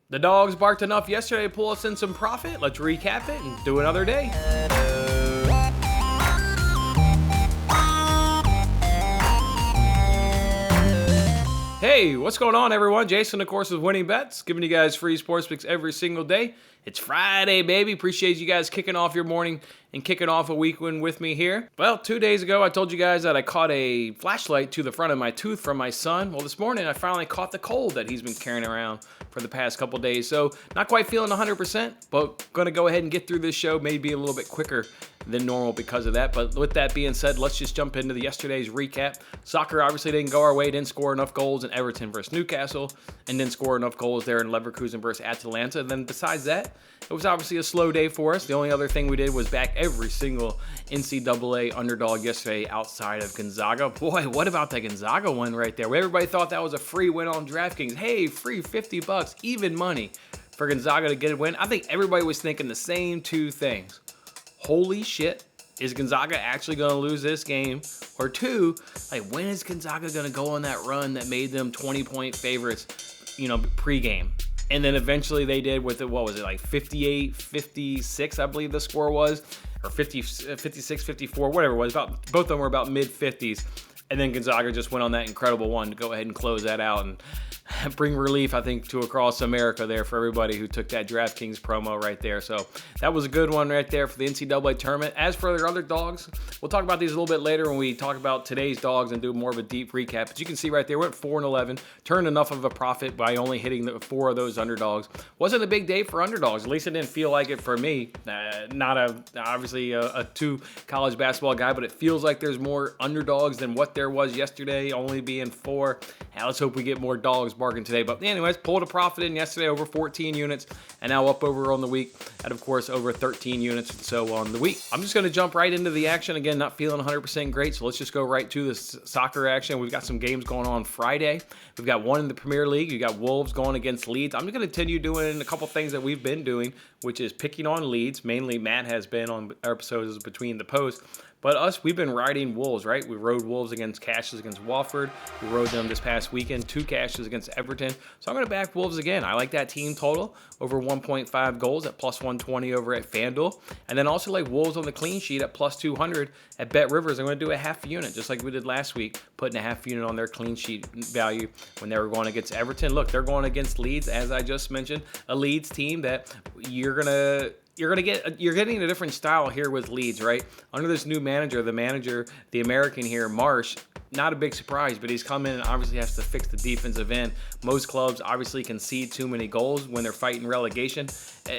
The dogs barked enough yesterday to pull us in some profit. Let's recap it and do another day. Hey, what's going on, everyone? Jason, of course, with Winning Bets, giving you guys free sports picks every single day. It's Friday, baby. Appreciate you guys kicking off your morning and kicking off a weekend with me here. Well, 2 days ago, I told you guys that I caught a flashlight to the front of my tooth from my son. Well, this morning, I finally caught the cold that he's been carrying around for the past couple days. So, not quite feeling 100%, but going to go ahead and get through this show, maybe a little bit quicker than normal because of that. But with that being said, let's just jump into yesterday's recap. Soccer obviously didn't go our way, didn't score enough goals in Everton versus Newcastle, and didn't score enough goals there in Leverkusen versus Atalanta. And then besides that, it was obviously a slow day for us. The only other thing we did was back every single NCAA underdog yesterday outside of Gonzaga. Boy, what about that Gonzaga one right there? Everybody thought that was a free win on DraftKings. Hey, free $50, even money for Gonzaga to get a win. I think everybody was thinking the same two things. Holy shit, is Gonzaga actually going to lose this game? Or two, like, when is Gonzaga going to go on that run that made them 20-point favorites, pregame? And then eventually they did with it, what was it, like 58, 56, I believe the score was, or 50, 56, 54, whatever it was. Both of them were about mid-50s. And then Gonzaga just went on that incredible one to go ahead and close that out and bring relief, I think, to across America there for everybody who took that DraftKings promo right there. So that was a good one right there for the NCAA tournament. As for their other dogs, we'll talk about these a little bit later when we talk about today's dogs and do more of a deep recap. But you can see right there, went 4-11, turned enough of a profit by only hitting the 4 of those underdogs. Wasn't a big day for underdogs. At least it didn't feel like it for me. Obviously a two college basketball guy, but it feels like there's more underdogs than what there was yesterday, only being 4. Now let's hope we get more dogs barking today. But anyways, pulled a profit in yesterday, over 14 units, and now up over on the week at, of course, over 13 units or so on the week. I'm just going to jump right into the action. Again, not feeling 100% great, so let's just go right to the soccer action. We've got some games going on Friday. We've got one in the Premier League. You got Wolves going against Leeds. I'm going to continue doing a couple things that we've been doing, which is picking on Leeds. Mainly Matt has been on our episodes between the posts. But us, we've been riding Wolves, right? We rode Wolves against cashes against Watford. We rode them this past weekend, 2 cashes against Everton. So I'm going to back Wolves again. I like that team total, over 1.5 goals at plus 120 over at FanDuel. And then also like Wolves on the clean sheet at plus 200 at BetRivers. I'm going to do a half unit, just like we did last week, putting a half unit on their clean sheet value when they were going against Everton. Look, they're going against Leeds, as I just mentioned, a Leeds team that you're getting a different style here with Leeds, right? Under this new manager, the American here, Marsh, not a big surprise, but he's come in and obviously has to fix the defensive end. Most clubs obviously concede too many goals when they're fighting relegation.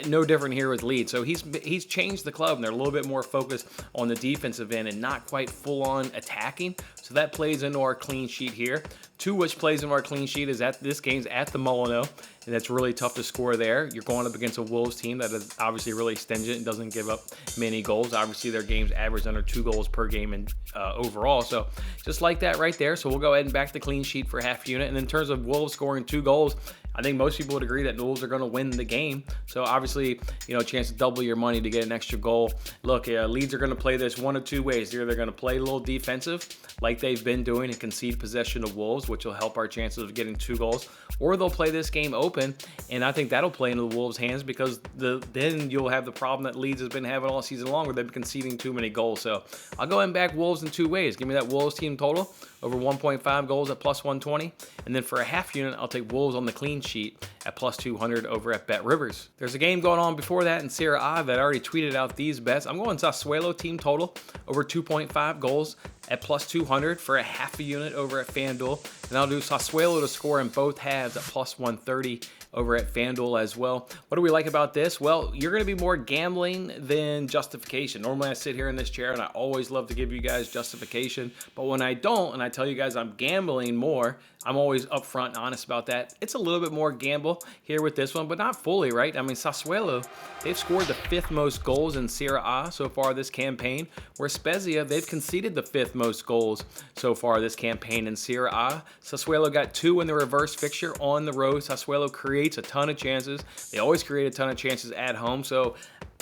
No different here with Leeds. So he's changed the club, and they're a little bit more focused on the defensive end and not quite full-on attacking. So that plays into our clean sheet here. 2 which plays into our clean sheet is that this game's at the Molyneux, and that's really tough to score there. You're going up against a Wolves team that is obviously really stingent and doesn't give up many goals. Obviously, their games average under 2 goals per game and overall. So just like that right there. So we'll go ahead and back the clean sheet for half unit. And in terms of Wolves scoring 2 goals, I think most people would agree that the Wolves are going to win the game. So obviously, a chance to double your money to get an extra goal. Look, Leeds are going to play this one of 2 ways. Either they're going to play a little defensive, like they've been doing, and concede possession of Wolves, which will help our chances of getting 2 goals, or they'll play this game open, and I think that'll play into the Wolves' hands because then you'll have the problem that Leeds has been having all season long where they've been conceding too many goals. So I'll go ahead and back Wolves in 2 ways. Give me that Wolves team total over 1.5 goals at plus 120, and then for a half unit, I'll take Wolves on the clean sheet at plus 200 over at BetRivers. There's a game going on before that in Serie A that I already tweeted out these bets. I'm going Sassuolo team total over 2.5 goals at plus 200 for a half a unit over at FanDuel. And I'll do Sassuolo to score in both halves at plus 130 over at FanDuel as well. What do we like about this? Well, you're going to be more gambling than justification. Normally I sit here in this chair and I always love to give you guys justification. But when I don't, and I tell you guys I'm gambling more, I'm always upfront and honest about that. It's a little bit more gamble here with this one, but not fully, right? I mean, Sassuolo, they've scored the 5th most goals in Serie A so far this campaign, where Spezia, they've conceded the 5th most goals so far this campaign in Serie A. Sassuolo got 2 in the reverse fixture on the road. Sassuolo creates a ton of chances. They always create a ton of chances at home. So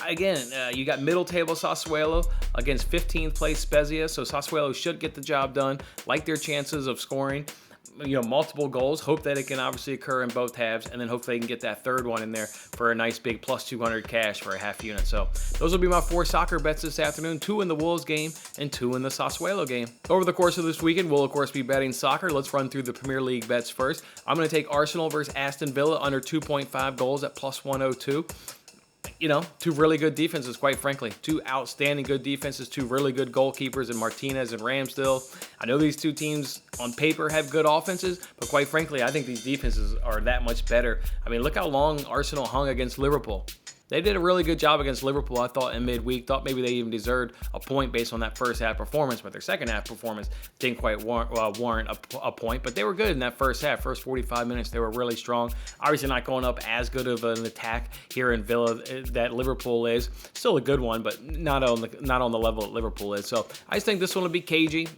again, you got middle table Sassuolo against 15th place Spezia. So Sassuolo should get the job done. Like their chances of scoring. multiple goals. Hope that it can obviously occur in both halves, and then hopefully they can get that third one in there for a nice big plus 200 cash for a half unit. So those will be my 4 soccer bets this afternoon, 2 in the Wolves game and 2 in the Sassuolo game. Over the course of this weekend, we'll of course be betting soccer. Let's run through the Premier League bets first. I'm going to take Arsenal versus Aston Villa under 2.5 goals at plus 102. 2 really good defenses, quite frankly. 2 outstanding good defenses, 2 really good goalkeepers in Martinez and Ramsdale. I know these 2 teams on paper have good offenses, but quite frankly, I think these defenses are that much better. I mean, look how long Arsenal hung against Liverpool. They did a really good job against Liverpool, I thought, in midweek. Thought maybe they even deserved a point based on that first half performance, but their second half performance didn't quite warrant a point. But they were good in that first half. First 45 minutes, they were really strong. Obviously not going up as good of an attack here in Villa that Liverpool is. Still a good one, but not on the level that Liverpool is. So I just think this one will be cagey.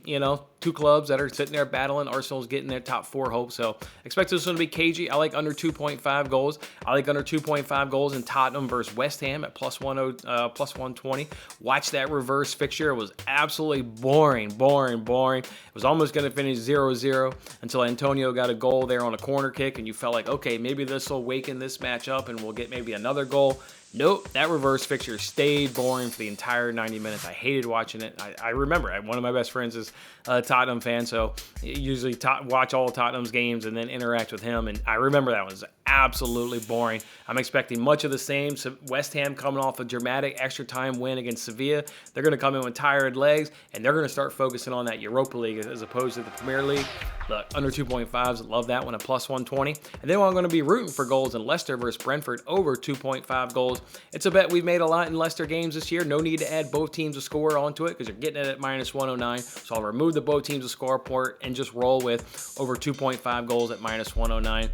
2 clubs that are sitting there battling. Arsenal's getting their top 4 hope. So expect this one to be cagey. I like under 2.5 goals. I like under 2.5 goals in Tottenham versus West Ham at plus 120. Watch that reverse fixture. It was absolutely boring. It was almost going to finish 0-0 until Antonio got a goal there on a corner kick, and you felt like, okay, maybe this will waken this match up and we'll get maybe another goal. Nope, that reverse fixture stayed boring for the entire 90 minutes. I hated watching it. I remember one of my best friends is a Tottenham fan, so usually watch all Tottenham's games and then interact with him. And I remember that was absolutely boring. I'm expecting much of the same. So West Ham coming off a dramatic extra time win against Sevilla. They're going to come in with tired legs, and they're going to start focusing on that Europa League as opposed to the Premier League. Look, under 2.5s, love that one at plus 120. And then I'm going to be rooting for goals in Leicester versus Brentford over 2.5 goals. It's a bet we've made a lot in Leicester games this year. No need to add both teams a score onto it because you're getting it at minus 109. So I'll remove the both teams a score port and just roll with over 2.5 goals at minus 109.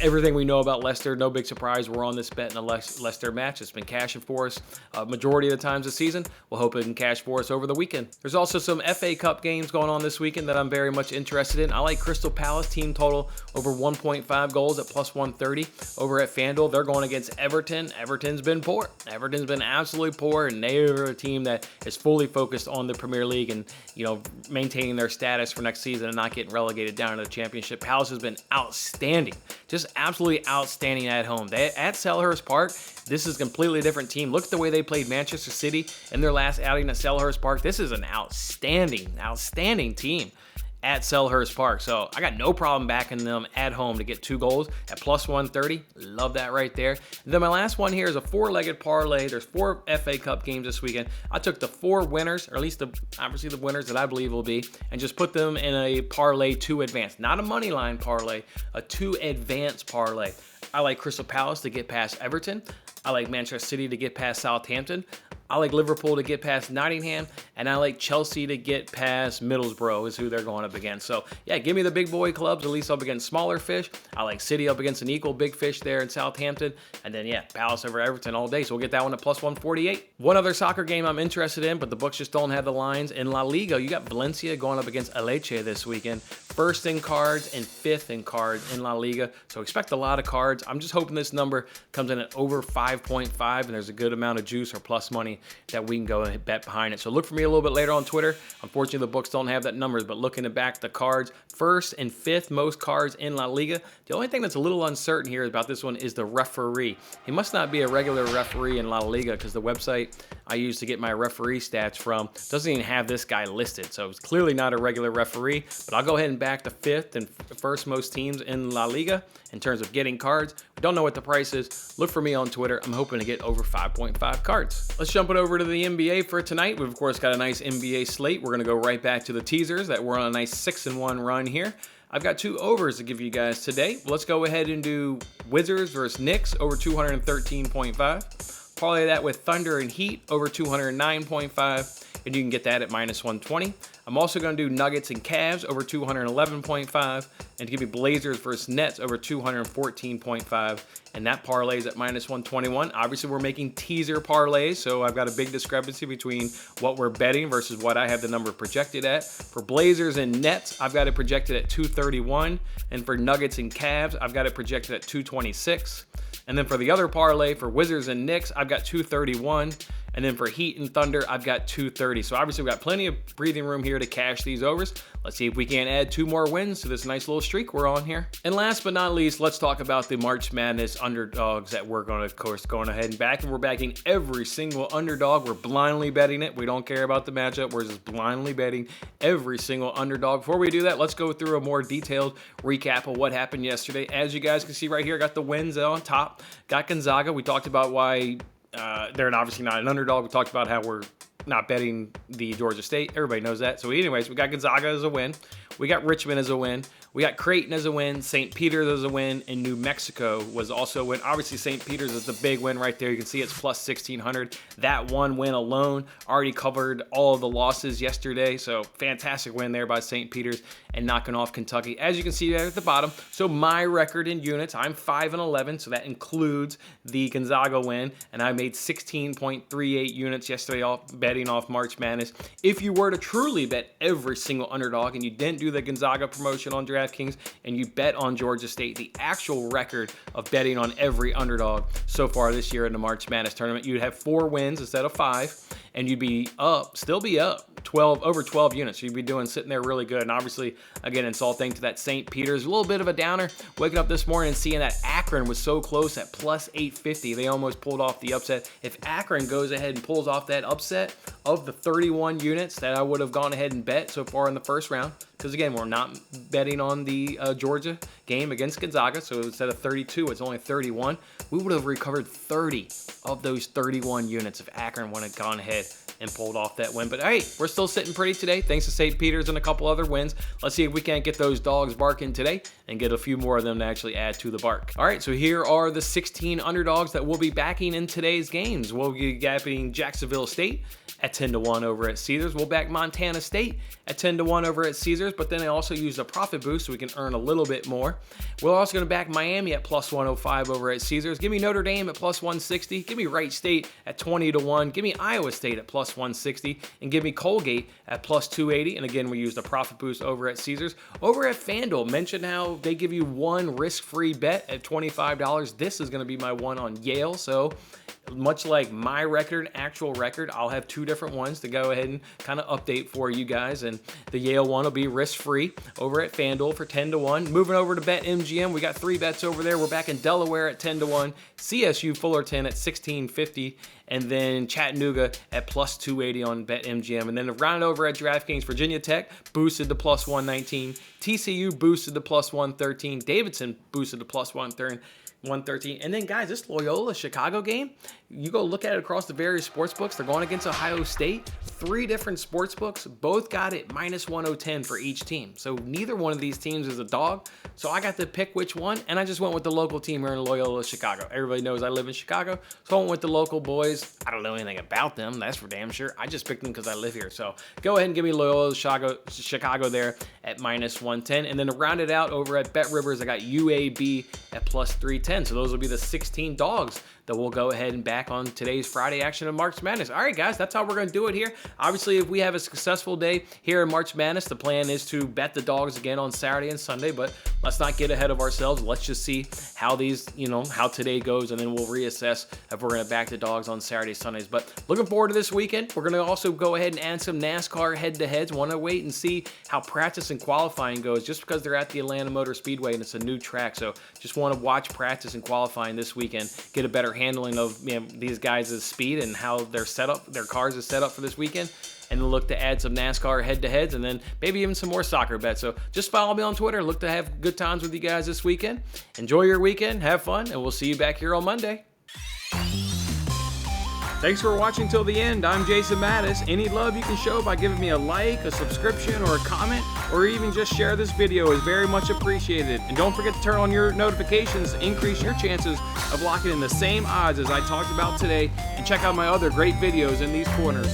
Everything we know about Leicester, no big surprise. We're on this bet in a Leicester match. It's been cashing for us majority of the times this season. We'll hope it can cash for us over the weekend. There's also some FA Cup games going on this weekend that I'm very much interested in. I like Crystal Palace team total over 1.5 goals at plus 130 over at FanDuel. They're going against Everton. Everton's been poor. Everton's been absolutely poor, and they are a team that is fully focused on the Premier League and maintaining their status for next season and not getting relegated down to the Championship. Palace has been outstanding, just absolutely outstanding at home. At Selhurst Park, this is a completely different team. Look at the way they played Manchester City in their last outing at Selhurst Park. This is an outstanding team at Selhurst Park. So I got no problem backing them at home to get 2 goals at plus 130. Love that right there. And then my last one here is a 4-legged parlay. There's 4 FA Cup games this weekend. I took the 4 winners, or at least obviously the winners that I believe will be, and just put them in a parlay 2 advance. Not a money line parlay, a 2 advance parlay. I like Crystal Palace to get past Everton. I like Manchester City to get past Southampton. I like Liverpool to get past Nottingham, and I like Chelsea to get past Middlesbrough is who they're going up against. So, yeah, give me the big boy clubs, at least up against smaller fish. I like City up against an equal big fish there in Southampton. And then, yeah, Palace over Everton all day. So we'll get that one at plus 148. One other soccer game I'm interested in, but the books just don't have the lines. In La Liga, you got Valencia going up against Elche this weekend. First in cards and 5th in cards in La Liga. So expect a lot of cards. I'm just hoping this number comes in at over 5.5, and there's a good amount of juice or plus money that we can go and bet behind it. So look for me a little bit later on Twitter. Unfortunately, the books don't have that numbers, but looking back the cards, 1st and 5th most cards in La Liga. The only thing that's a little uncertain here about this one is the referee. He must not be a regular referee in La Liga because the website I use to get my referee stats from doesn't even have this guy listed. So it's clearly not a regular referee, but I'll go ahead and back the 5th and 1st most teams in La Liga in terms of getting cards. We don't know what the price is. Look for me on Twitter. I'm hoping to get over 5.5 cards. Let's jump it over to the NBA for tonight. We've, of course, got a nice NBA slate. We're going to go right back to the teasers that we're on a nice 6-1 run here. I've got 2 overs to give you guys today. Let's go ahead and do Wizards versus Knicks over 213.5. Parlay that with Thunder and Heat over 209.5. And you can get that at minus 120. I'm also going to do Nuggets and Cavs over 211.5, and to give you Blazers versus Nets over 214.5, and that parlays at minus 121. Obviously, we're making teaser parlays, so I've got a big discrepancy between what we're betting versus what I have the number projected at. For Blazers and Nets, I've got it projected at 231, and for Nuggets and Cavs, I've got it projected at 226. And then for the other parlay, for Wizards and Knicks, I've got 231. And then for Heat and Thunder, I've got 230. So obviously we've got plenty of breathing room here to cash these overs. Let's see if we can add 2 more wins to this nice little streak we're on here. And last but not least, let's talk about the March Madness underdogs that we're going to, of course, going ahead and back. And we're backing every single underdog. We're blindly betting it. We don't care about the matchup. We're just blindly betting every single underdog. Before we do that, let's go through a more detailed recap of what happened yesterday. As you guys can see right here, I got the wins on top. Got Gonzaga. We talked about why they're obviously not an underdog. We talked about how we're not betting the Georgia State. Everybody knows that. So anyways, we got Gonzaga as a win. We got Richmond as a win. We got Creighton as a win. St. Peter's as a win. And New Mexico was also a win. Obviously, St. Peter's is the big win right there. You can see it's plus 1,600. That one win alone already covered all of the losses yesterday. So fantastic win there by St. Peter's and knocking off Kentucky. As you can see there at the bottom, so my record in units, I'm 5-11. So that includes the Gonzaga win. And I made 16.38 units yesterday off betting off March Madness. If you were to truly bet every single underdog and you didn't do the Gonzaga promotion on DraftKings and you bet on Georgia State, the actual record of betting on every underdog so far this year in the March Madness tournament, you'd have 4 wins instead of 5, and you'd be up, still be up over 12 units. You'd be sitting there really good. And obviously, again, it's all thanks to that St. Peter's. A little bit of a downer waking up this morning and seeing that Akron was so close at plus 850. They almost pulled off the upset. If Akron goes ahead and pulls off that upset of the 31 units that I would have gone ahead and bet so far in the first round, because again, we're not betting on the Georgia game against Gonzaga, so instead of 32, it's only 31. We would have recovered 30 of those 31 units if Akron would have gone ahead and pulled off that win. But hey, we're still sitting pretty today, thanks to St. Peter's and a couple other wins. Let's see if we can't get those dogs barking today and get a few more of them to actually add to the bark. All right, so here are the 16 underdogs that we'll be backing in today's games. We'll be backing Jacksonville State at 10-1 over at Caesars. We'll back Montana State at 10-1 over at Caesars, but then I also use a profit boost so we can earn a little bit more. We're also going to back Miami at plus 105 over at Caesars. Give me Notre Dame at plus 160. Give me Wright State at 20-1. Give me Iowa State at plus 160. And give me Colgate at plus 280. And again, we used a profit boost over at Caesars. Over at FanDuel, mention how they give you one risk-free bet at $25. This is going to be my one on Yale. So much like my record, actual record, I'll have 2 different ones to go ahead and kind of update for you guys. And the Yale one will be risk-free over at FanDuel for 10-1. Moving over to BetMGM, we got 3 bets over there. We're back in Delaware at 10-1, CSU Fullerton at 1650, and then Chattanooga at plus 280 on BetMGM. And then to round over at DraftKings, Virginia Tech boosted to plus 119, TCU boosted to plus 113, Davidson boosted to plus 113. And then, guys, this Loyola Chicago game, you go look at it across the various sports books. They're going against Ohio State. 3 different sports books, both got it minus 110 for each team. So neither one of these teams is a dog. So I got to pick which one, and I just went with the local team here in Loyola Chicago. Everybody knows I live in Chicago, so I went with the local boys. I don't know anything about them, that's for damn sure. I just picked them because I live here. So go ahead and give me Loyola Chicago there at minus 110. And then to round it out over at Bet Rivers, I got UAB at plus 310. So those will be the 16 dogs that we'll go ahead and back on today's Friday action of March Madness. All right, guys, that's how we're going to do it here. Obviously, if we have a successful day here in March Madness, the plan is to bet the dogs again on Saturday and Sunday, but let's not get ahead of ourselves. Let's just see how these, how today goes, and then we'll reassess if we're going to back the dogs on Saturdays, Sundays. But looking forward to this weekend. We're going to also go ahead and add some NASCAR head-to-heads. Want to wait and see how practice and qualifying goes, just because they're at the Atlanta Motor Speedway and it's a new track. So just want to watch practice and qualifying this weekend, get a better handling of these guys' speed and how their cars is set up for this weekend, and then look to add some NASCAR head-to-heads and then maybe even some more soccer bets. So just follow me on Twitter. Look to have good times with you guys this weekend. Enjoy your weekend, have fun, and we'll see you back here on Monday. Thanks for watching till the end. I'm Jason Mattis. Any love you can show by giving me a like, a subscription, or a comment, or even just share this video is very much appreciated. And don't forget to turn on your notifications to increase your chances of locking in the same odds as I talked about today, and check out my other great videos in these corners.